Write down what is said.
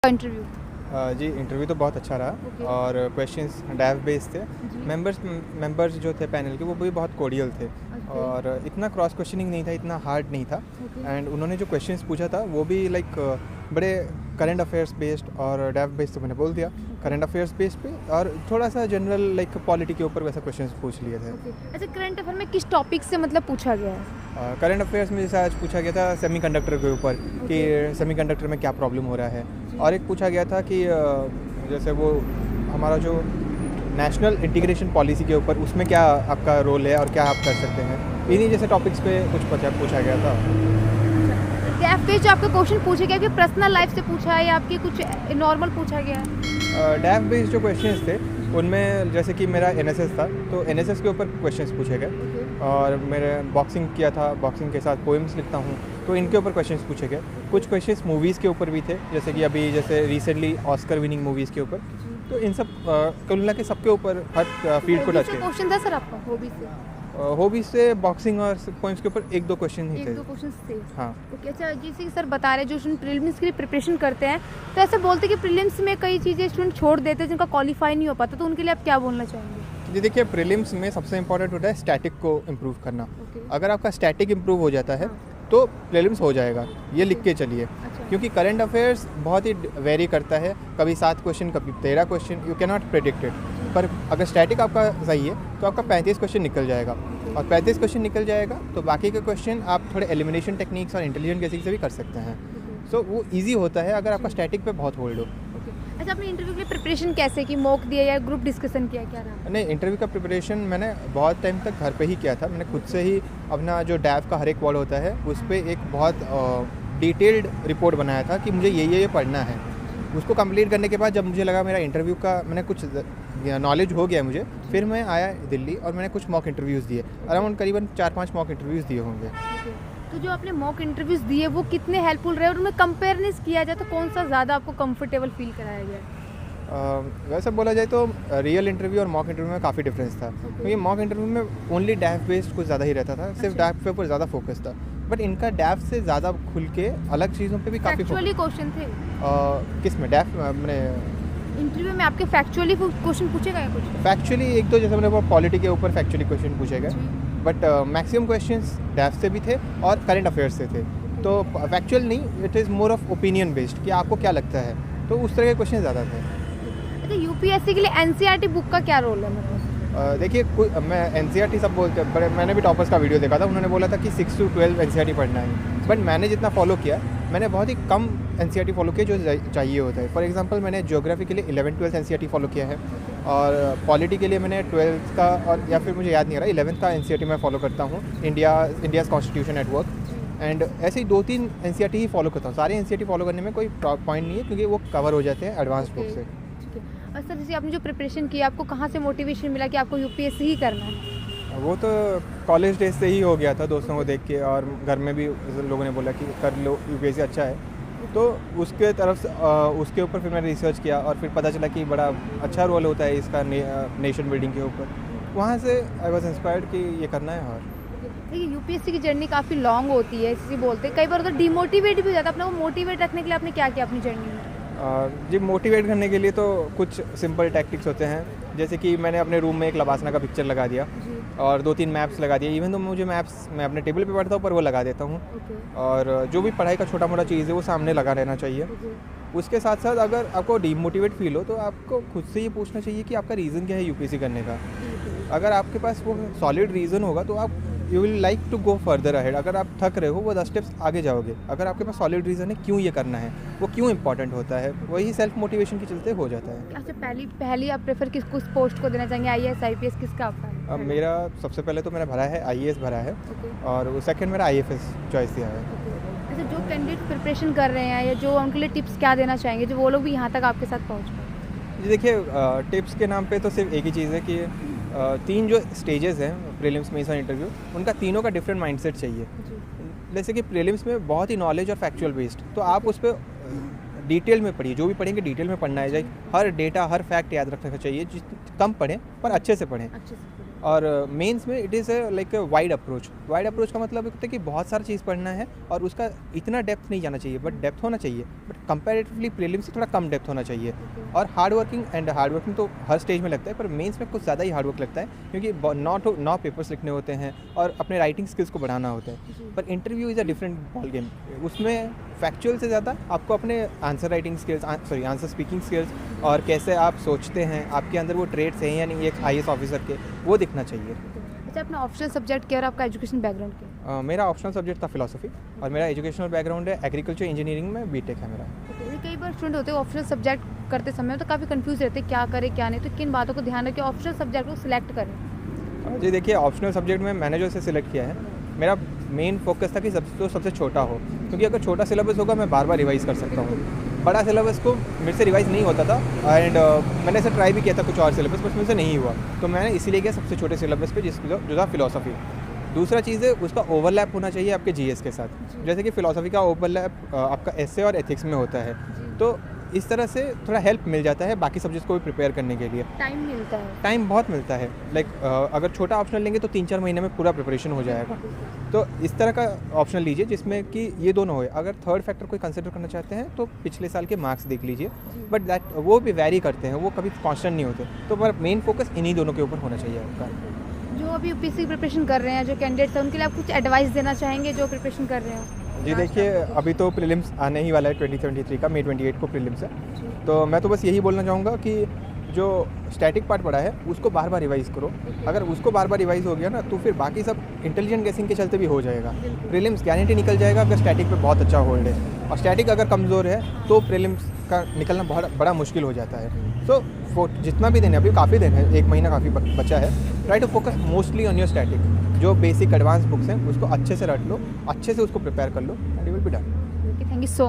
Interview. जी interview तो बहुत अच्छा रहा ओके। और क्वेश्चंस डैव बेस्ड थे। जी। मेंबर्स जो थे पैनल के वो भी बहुत कोडियल थे ओके। और इतना क्रॉस क्वेश्चनिंग नहीं था, इतना हार्ड नहीं था। ओके। एंड उन्होंने जो क्वेश्चंस पूछा था वो भी लाइक बड़े करंट अफेयर्स बेस्ड और डैव बेस्ड, तो मैंने बोल दिया करंट अफेयर्स बेस्ड पे, और थोड़ा सा जनरल लाइक पॉलिटी के ऊपर वैसा क्वेश्चंस पूछ लिए थे। ओके। अच्छा, करंट अफेयर में किस टॉपिक से मतलब पूछा गया है? करंट अफेयर्स में जैसे आज पूछा गया था सेमीकंडक्टर के ऊपर कि सेमीकंडक्टर में क्या प्रॉब्लम हो रहा है, और एक पूछा गया था कि जैसे वो हमारा जो नेशनल इंटीग्रेशन पॉलिसी के ऊपर उसमें क्या आपका रोल है और क्या आप कर सकते हैं, इन्हीं जैसे टॉपिक्स पे कुछ पूछा गया था। डैफ पे जो आपका क्वेश्चन पूछा गया, आपकी पर्सनल लाइफ से पूछा है या आपकी कुछ नॉर्मल पूछा गया है? डैव बेस्ड जो क्वेश्चंस थे उनमें जैसे कि मेरा एनएसएस था, तो एनएसएस के ऊपर क्वेश्चंस पूछे गए, और मैंने बॉक्सिंग किया था, बॉक्सिंग के साथ पोएम्स लिखता हूँ, तो इनके ऊपर क्वेश्चंस पूछे गए। कुछ क्वेश्चंस मूवीज़ के ऊपर भी थे, जैसे कि अभी जैसे रिसेंटली ऑस्कर विनिंग मूवीज़ के ऊपर, तो इन सब कुल मिला के सबके ऊपर हर फील्ड को टच किया। क्वेश्चन था सर आपका हॉबी से? हॉबीज से बॉक्सिंग और पोएम्स के ऊपर एक दो क्वेश्चन ही थे। एक दो क्वेश्चन थे। हाँ। ओके। अच्छा, जैसे कि सर बता रहे हैं जो स्टूडेंट प्रीलिम्स के लिए प्रिपरेशन करते हैं, तो ऐसे बोलते हैं कि प्रीलिम्स में कई चीज़ें स्टूडेंट छोड़ देते हैं जिनका क्वालिफाई नहीं हो पाता, तो उनके लिए आप क्या बोलना चाहेंगे? जी देखिए, प्रीलिम्स में सबसे इंपॉर्टेंट होता है स्टैटिक को इम्प्रूव करना। ओके। अगर आपका स्टैटिक इम्प्रूव हो जाता है हाँ। तो प्रीलिम्स हो जाएगा, ये लिख के चलिए। अच्छा। क्योंकि करंट अफेयर्स बहुत ही वेरी करता है, कभी 7 क्वेश्चन कभी 13 question, you can not predict it. पर अगर स्टैटिक आपका सही है तो आपका 35 क्वेश्चन निकल जाएगा, और 35 क्वेश्चन निकल जाएगा तो बाकी के क्वेश्चन आप थोड़े एलिमिनेशन टेक्निक्स और इंटेलिजेंट गेसिंग से भी कर सकते हैं। सो वो ईजी होता है अगर आपका स्टैटिक पे बहुत होल्ड हो। अच्छा, आपने इंटरव्यू के लिए प्रिपरेशन कैसे की? मॉक दिया या ग्रुप डिस्कशन किया, क्या रहा? नहीं, इंटरव्यू का प्रिपरेशन मैंने बहुत टाइम तक घर पे ही किया था। मैंने खुद से ही अपना जो डैव का हर एक वर्ड होता है उस पर एक बहुत डिटेल्ड रिपोर्ट बनाया था कि मुझे ये पढ़ना है। उसको कंप्लीट करने के बाद जब मुझे लगा मेरा इंटरव्यू का मैंने कुछ नॉलेज हो गया मुझे, फिर मैं आया दिल्ली और मैंने कुछ मॉक इंटरव्यूज़ दिए, अराउंड करीबन 4-5 मॉक इंटरव्यूज़ दिए होंगे। तो जो आपने मॉक इंटरव्यूज़ दिए वो कितने हेल्पफुल रहे, और उनमें कंपेयरनेस किया जाए तो कौन सा ज़्यादा आपको कंफर्टेबल फील कराया गया? वैसे बोला जाए तो रियल इंटरव्यू और मॉक इंटरव्यू में काफ़ी डिफरेंस था, क्योंकि मॉक इंटरव्यू में ओनली डैव बेस्ड कुछ ज़्यादा ही रहता था, सिर्फ अच्छा। डैव पे ऊपर ज़्यादा फोकस था। बट इनका डैव से ज़्यादा खुल के अलग चीज़ों पे भी काफ़ी फैक्चुअली क्वेश्चन थे किस में डैव मैंने इंटरव्यू में आपके? फैक्चुअली क्वेश्चन पूछे गए कुछ? फैक्चुअली एक तो जैसे मैंने वो पॉलिटी के ऊपर फैक्चुअली क्वेश्चन पूछे गए, बट मैक्सिमम क्वेश्चंस डैव से भी थे और करंट अफेयर्स से थे। तो फैक्चुअल नहीं, it is more of opinion based कि आपको क्या लगता है, तो उस तरह के क्वेश्चन ज़्यादा थे। अच्छा, यूपीएससी के लिए एनसीईआरटी बुक का क्या रोल है? मतलब देखिए मैं एनसीईआरटी सब बोलते हैं, पर मैंने भी टॉपर्स का वीडियो देखा था, उन्होंने बोला था कि 6 to 12 एनसीईआरटी पढ़ना है, बट मैंने जितना फॉलो किया मैंने बहुत ही कम एनसीईआरटी फॉलो किया जो चाहिए होता है। फॉर एग्जांपल मैंने ज्योग्राफी के लिए 11th-12th एनसीईआरटी फॉलो किया है, और पॉलिटी के लिए मैंने 12th का और या फिर मुझे याद नहीं आ रहा 11th का एनसीईआरटी मैं फॉलो करता हूँ, India's constitution at work, and ऐसे ही 2-3 एनसीईआरटी ही फॉलो करता हूँ। सारे एनसीईआरटी फॉलो करने में कोई पॉइंट नहीं है, क्योंकि वो कवर हो जाते हैं एडवांस बुक से। और सर, जैसे आपने जो प्रिपरेशन किया, आपको कहाँ से मोटिवेशन मिला कि आपको यूपीएससी ही करना है? वो तो कॉलेज डेज से ही हो गया था, दोस्तों को देख के, और घर में भी लोगों ने बोला कि कर लो यूपीएससी अच्छा है, तो उसके तरफ से उसके ऊपर फिर मैंने रिसर्च किया और फिर पता चला कि बड़ा अच्छा रोल होता है इसका नेशन बिल्डिंग के ऊपर। वहाँ से आई वॉज इंस्पायर्ड कि ये करना है। और देखिए, यूपीएससी की जर्नी काफ़ी लॉन्ग होती है, इसी बोलते हैं, कई बार तो डिमोटिवेट भी हो जाता है। अपने को मोटिवेट रखने के लिए आपने क्या किया अपनी जर्नी में? जी मोटिवेट करने के लिए तो कुछ सिंपल टैक्टिक्स होते हैं, जैसे कि मैंने अपने रूम में एक लबासना का पिक्चर लगा दिया और 2-3 मैप्स लगा दिए। इवन तो मुझे मैप्स मैं अपने टेबल पे पढ़ता हूँ पर वो लगा देता हूँ, और जो भी पढ़ाई का छोटा मोटा चीज़ है वो सामने लगा रहना चाहिए। उसके साथ साथ अगर आपको डीमोटिवेट फील हो तो आपको खुद से ये पूछना चाहिए कि आपका रीज़न क्या है यूपीएससी करने का। अगर आपके पास वो सॉलिड रीज़न होगा तो आप you will like to go further ahead. अगर आप थक रहे हो वो 10 स्टेप्स आगे जाओगे। अगर आपके पास सॉलिड रीज़न है क्यों ये करना है, वो क्यों इंपॉर्टेंट होता है, वही सेल्फ मोटिवेशन के चलते हो जाता है। अच्छा, पहली आप प्रेफर किस पोस्ट को देना चाहेंगे? आईएएस, आईपीएस, किसका आपका? मेरा सबसे पहले तो मैंने भरा है आईएएस भरा है, और सेकंड मेरा आईएफएस चॉइस दिया है। अच्छा, जो कैंडिडेट प्रिपरेशन कर रहे हैं या जो उनके लिए टिप्स क्या देना चाहेंगे जो वो लोग भी यहाँ तक आपके साथ पहुँच पाए? जी देखिए, टिप्स के नाम पे तो सिर्फ एक ही चीज़ है कि 3 जो स्टेजेस हैं प्रीलिम्स में, इस इंटरव्यू, उनका तीनों का डिफरेंट माइंडसेट चाहिए। जैसे कि प्रीलिम्स में बहुत ही नॉलेज और फैक्चुअल बेस्ड, तो आप उस पर डिटेल में पढ़िए, जो भी पढ़ेंगे डिटेल में पढ़ना है। हर डेटा हर फैक्ट याद रखना चाहिए, कम पढ़ें पर अच्छे से पढ़ें। और मेंस में it is like wide approach का मतलब होता है कि बहुत सारी चीज़ पढ़ना है और उसका इतना डेप्थ नहीं जाना चाहिए, बट डेप्थ होना चाहिए, बट कंपैरेटिवली प्रीलिम्स से थोड़ा कम डेप्थ होना चाहिए। और हार्ड वर्किंग तो हर स्टेज में लगता है, पर मेंस में कुछ ज़्यादा ही हार्ड वर्क लगता है, क्योंकि 9 पेपर्स लिखने होते हैं और अपने राइटिंग स्किल्स को बढ़ाना होता है। पर interview is a different ball game. उसमें फैक्चुअल से ज़्यादा आपको अपने आंसर स्पीकिंग स्किल्स और कैसे आप सोचते हैं, आपके अंदर वो ट्रेड्स हैं या नहीं एक IAS ऑफिसर के, वो दिखना चाहिए। अच्छा, अपना ऑप्शनल सब्जेक्ट क्या और आपका एजुकेशन बैकग्राउंड क्या? मेरा ऑप्शनल सब्जेक्ट था फिलोसफी और मेरा एजुकेशनल बैकग्राउंड है एग्रीकल्चर इंजीनियरिंग में, बीटेक है मेरा। कई बार स्टूडेंट होते हैं ऑप्शनल सब्जेक्ट करते समय तो काफ़ी कंफ्यूज रहते हैं क्या करें क्या नहीं, तो किन बातों को ध्यान रखें ऑप्शनल सब्जेक्ट को सिलेक्ट करें? जी देखिए, ऑप्शनल सब्जेक्ट में मैंने जो इसे सिलेक्ट किया है, मेरा मेन फोकस था कि सबसे छोटा हो, क्योंकि अगर छोटा सिलेबस होगा मैं बार बार रिवाइज़ कर सकता हूँ। बड़ा सिलेबस को मेरे से रिवाइज़ नहीं होता था एंड मैंने ऐसा ट्राई भी किया था कुछ और सिलेबस, बस मुझसे नहीं हुआ, तो मैंने इसीलिए किया सबसे छोटे सिलेबस पे जो था फिलोसफी। दूसरा चीज़ है उसका ओवरलैप होना चाहिए आपके GS के साथ, जैसे कि फ़िलोसफी का ओवरलैप आपका एसे और एथिक्स में होता है, तो इस तरह से थोड़ा हेल्प मिल जाता है बाकी सब्जेक्ट्स को भी प्रिपेयर करने के लिए। टाइम बहुत मिलता है, लाइक अगर छोटा ऑप्शनल लेंगे तो 3-4 महीने में पूरा प्रिपरेशन हो जाएगा। तो इस तरह का ऑप्शनल लीजिए जिसमें कि ये दोनों होए। अगर थर्ड फैक्टर कोई कंसिडर करना चाहते हैं तो पिछले साल के मार्क्स देख लीजिए, बट दैट वो भी वैरी करते हैं, वो कभी कांस्टेंट नहीं होते, तो पर मेन फोकस इन्हीं दोनों के ऊपर होना चाहिए आपका। जो अभी UPSC की प्रिपरेशन कर रहे हैं, जो कैंडिडेट्स हैं, उनके लिए आप कुछ एडवाइस देना चाहेंगे जो प्रिपरेशन कर रहे हो? जी देखिए, अभी तो प्रीलिम्स आने ही वाला है 2023 का, मई 28 को प्रीलिम्स है, तो मैं तो बस यही बोलना चाहूँगा कि जो स्टैटिक पार्ट पड़ा है उसको बार बार रिवाइज़ करो। अगर उसको बार बार रिवाइज़ हो गया ना तो फिर बाकी सब इंटेलिजेंट गेसिंग के चलते भी हो जाएगा। प्रीलिम्स गारंटी निकल जाएगा अगर स्टैटिक पे बहुत अच्छा होल्ड है, और स्टैटिक अगर कमज़ोर है तो प्रीलिम्स का निकलना बहुत बड़ा मुश्किल हो जाता है। सो जितना भी दिन है, अभी काफ़ी दिन है, 1 महीना काफ़ी बचा है, try to focus mostly on your static. जो बेसिक एडवांस बुक्स हैं उसको अच्छे से रट लो, अच्छे से उसको प्रिपेयर कर लो and you will be done. Thank you so much.